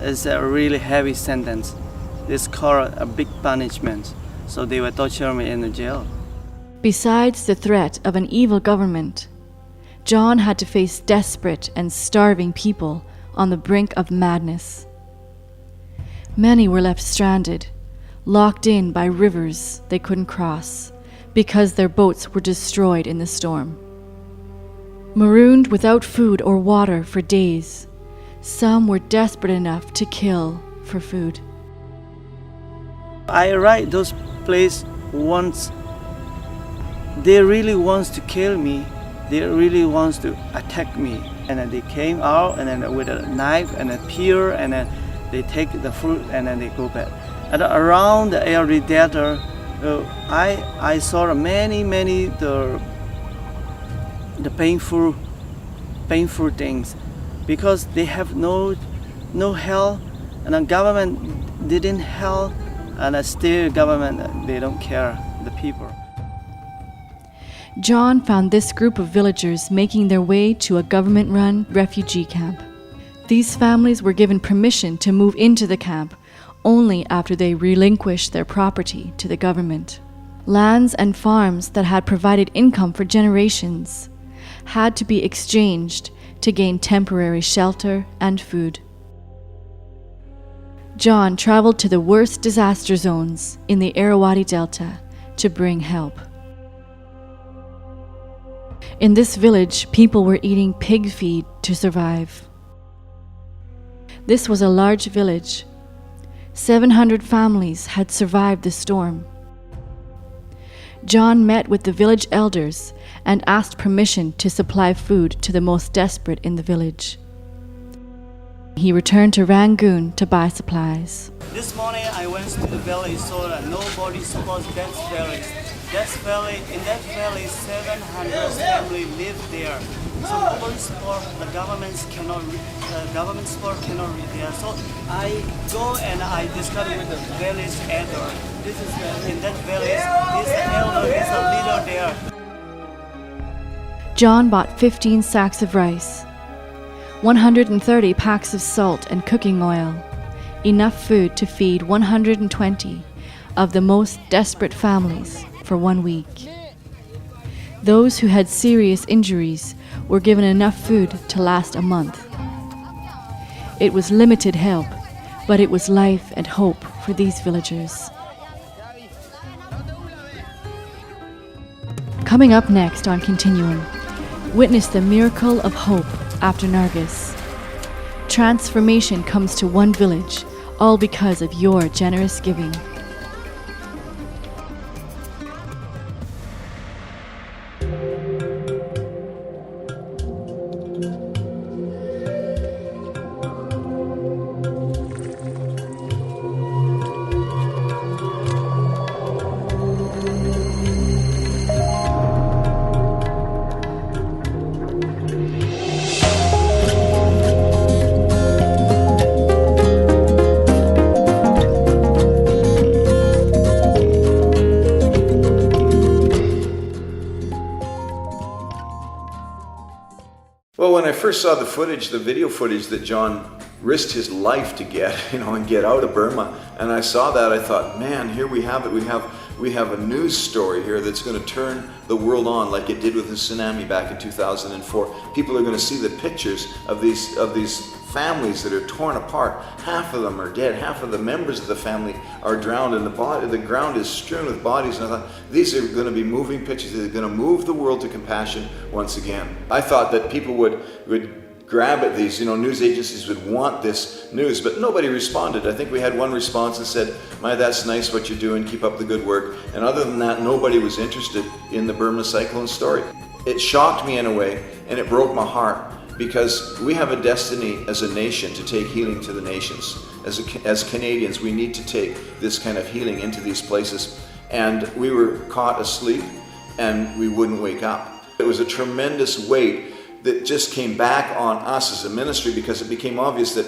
is a really heavy sentence. It's called a big punishment. So they were torturing me in the jail. Besides the threat of an evil government, John had to face desperate and starving people on the brink of madness. Many were left stranded, locked in by rivers they couldn't cross because their boats were destroyed in the storm. Marooned without food or water for days, some were desperate enough to kill for food. I arrived those places once. They really wants to kill me. They really wants to attack me. And then they came out and then with a knife and a spear and then they take the fruit and then they go back. And around the area theater, I saw many the painful things because they have no help and the government didn't help and still government they don't care the people. John found this group of villagers making their way to a government-run refugee camp. These families were given permission to move into the camp only after they relinquished their property to the government. Lands and farms that had provided income for generations had to be exchanged to gain temporary shelter and food. John traveled to the worst disaster zones in the Irrawaddy Delta to bring help. In this village, people were eating pig feed to survive. This was a large village. 700 families had survived the storm. John met with the village elders and asked permission to supply food to the most desperate in the village. He returned to Rangoon to buy supplies. This morning I went to the valley, saw that nobody supports that valley. In that valley, 700 families live there. So nobody support, the government support cannot reach there. So I go and I discuss with the village elder. This is in that village, this elder is a leader there. John bought 15 sacks of rice, 130 packs of salt and cooking oil, enough food to feed 120 of the most desperate families for 1 week. Those who had serious injuries were given enough food to last a month. It was limited help, but it was life and hope for these villagers. Coming up next on Continuum, witness the miracle of hope after Nargis. Transformation comes to one village, all because of your generous giving. Well, when I first saw the footage, the video footage that John risked his life to get, and get out of Burma, and I saw that, I thought, man, here we have it. We have a news story here that's going to turn the world on like it did with the tsunami back in 2004. People are going to see the pictures of these families that are torn apart. Half of them are dead. Half of the members of the family are drowned, and the ground is strewn with bodies. And I thought, these are going to be moving pictures. They're going to move the world to compassion once again. I thought that people would grab at these, news agencies would want this news, but nobody responded. I think we had one response that said, "My, that's nice what you're doing, keep up the good work." And other than that, nobody was interested in the Burma cyclone story. It shocked me in a way, and it broke my heart, because we have a destiny as a nation to take healing to the nations. As Canadians, we need to take this kind of healing into these places. And we were caught asleep, and we wouldn't wake up. It was a tremendous weight that just came back on us as a ministry, because it became obvious that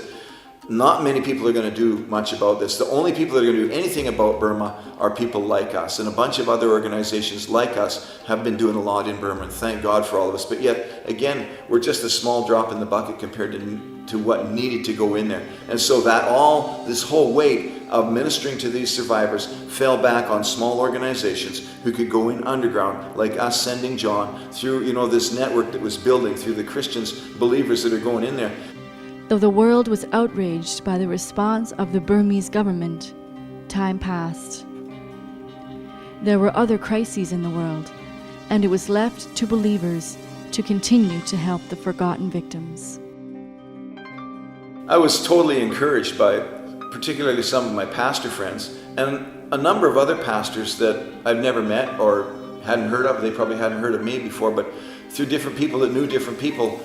not many people are going to do much about this. The only people that are going to do anything about Burma are people like us, and a bunch of other organizations like us have been doing a lot in Burma, and thank God for all of us. But yet, again, we're just a small drop in the bucket compared to to what needed to go in there. And so this whole weight of ministering to these survivors fell back on small organizations who could go in underground, like us sending John through, this network that was building through the Christians, believers that are going in there. Though the world was outraged by the response of the Burmese government, time passed. There were other crises in the world, and it was left to believers to continue to help the forgotten victims. I was totally encouraged by particularly some of my pastor friends and a number of other pastors that I've never met or hadn't heard of. They probably hadn't heard of me before, but through different people that knew different people,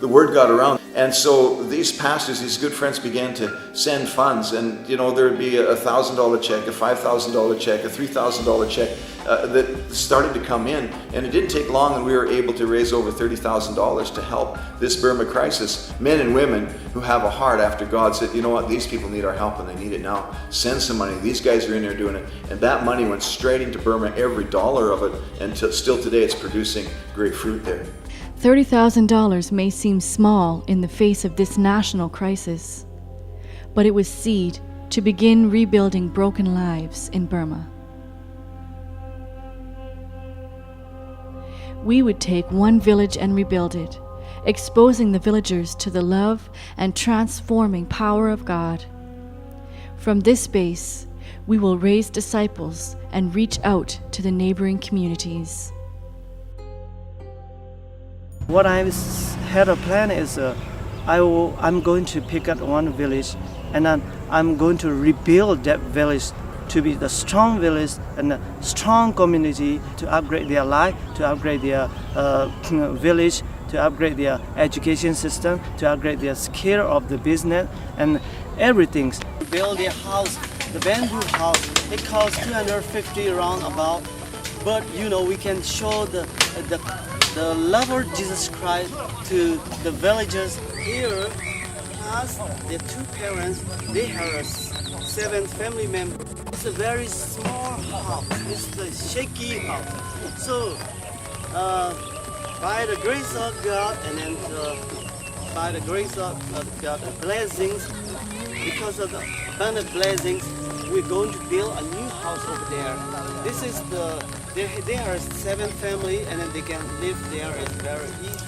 the word got around. And so these pastors, these good friends, began to send funds, and there would be a $1,000 check, a $5,000 check, a $3,000 check that started to come in, and it didn't take long, and we were able to raise over $30,000 to help this Burma crisis. Men and women who have a heart after God said, these people need our help and they need it now. Send some money. These guys are in there doing it, and that money went straight into Burma, every dollar of it, and still today it's producing great fruit there. $30,000 may seem small in the face of this national crisis, but it was seed to begin rebuilding broken lives in Burma. We would take one village and rebuild it, exposing the villagers to the love and transforming power of God. From this base, we will raise disciples and reach out to the neighboring communities. What I had a plan is I'm going to pick up one village, and then I'm going to rebuild that village to be the strong village and a strong community, to upgrade their life, to upgrade their village, to upgrade their education system, to upgrade their skill of the business and everything. Build their house, the bamboo house. It costs $250 roundabout, but we can show the love of Jesus Christ to the villagers here. Plus, their two parents, they have 7 family members. It's a very small house. It's the shaky house. So, by the grace of God, and then by the grace of God, the blessings, because of the abundant blessings, we're going to build a new house over there. This is there are 7 families, and then they can live there. It's very easy.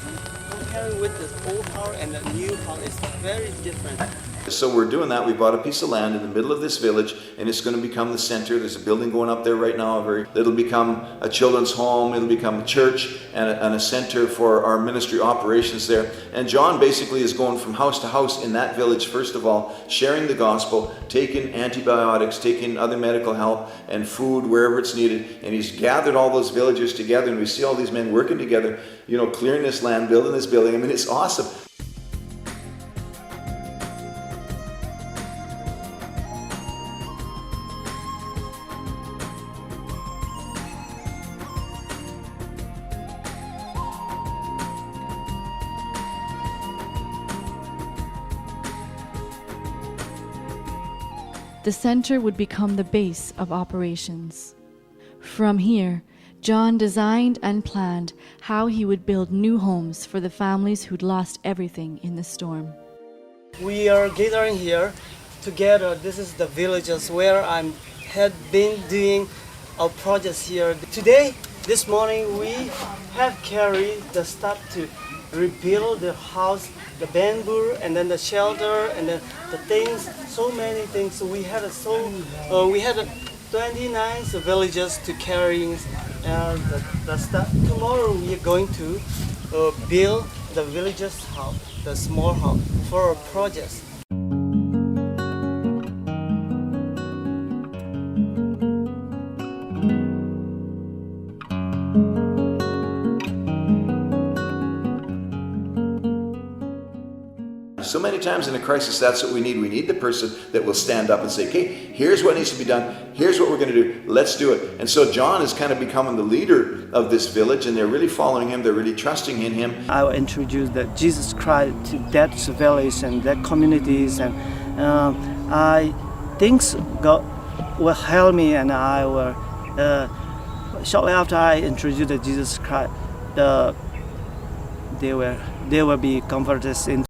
Comparing with the old house and the new house, it's very different. So we're doing that. We bought a piece of land in the middle of this village, and it's going to become the center. There's a building going up there right now. It'll become a children's home. It'll become a church and a center for our ministry operations there. And John basically is going from house to house in that village, first of all, sharing the gospel, taking antibiotics, taking other medical help and food wherever it's needed. And he's gathered all those villagers together, and we see all these men working together, clearing this land, building this building. I mean, it's awesome. The center would become the base of operations. From here, John designed and planned how he would build new homes for the families who'd lost everything in the storm. We are gathering here together. This is the villages where I had been doing our projects here. Today, this morning, we have carried the stuff to rebuild the house, the bamboo, and then the shelter, and then the things, so many things. So we had 29 villages to carry the stuff. Tomorrow we are going to build the villages house, the small house, for our projects. So many times in a crisis, that's what we need. We need the person that will stand up and say, okay, here's what needs to be done. Here's what we're going to do. Let's do it. And so John is kind of becoming the leader of this village, and they're really following him. They're really trusting in him. I will introduce the Jesus Christ to that village and that communities, and I think God will help me, and I will, shortly after I introduce the Jesus Christ, they will be converted in